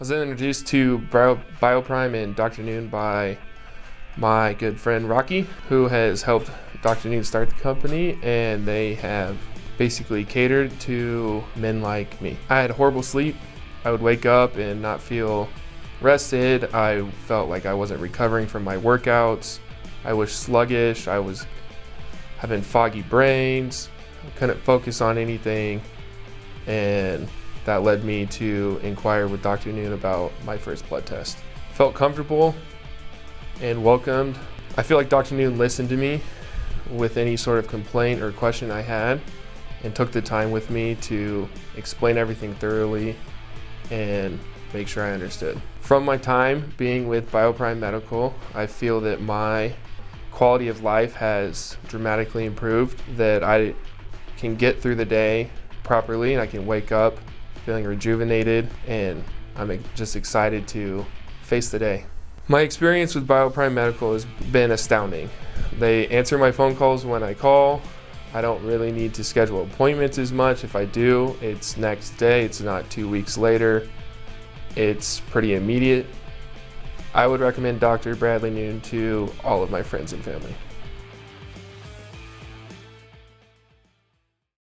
was introduced to BioPrime and Dr. Noon by my good friend Rocky, who has helped Dr. Noon start the company, and they have basically catered to men like me. I had horrible sleep. I would wake up and not feel rested. I felt like I wasn't recovering from my workouts. I was sluggish. I was having foggy brains. I couldn't focus on anything, and that led me to inquire with Dr. Noon about my first blood test. Felt comfortable and welcomed. I feel like Dr. Noon listened to me with any sort of complaint or question I had and took the time with me to explain everything thoroughly and make sure I understood. From my time being with BioPrime Medical, I feel that my quality of life has dramatically improved, that I can get through the day properly and I can wake up feeling rejuvenated, and I'm just excited to face the day. My experience with BioPrime Medical has been astounding. They answer my phone calls when I call. I don't really need to schedule appointments as much. If I do, it's next day. It's not 2 weeks later. It's pretty immediate. I would recommend Dr. Bradley Noon to all of my friends and family.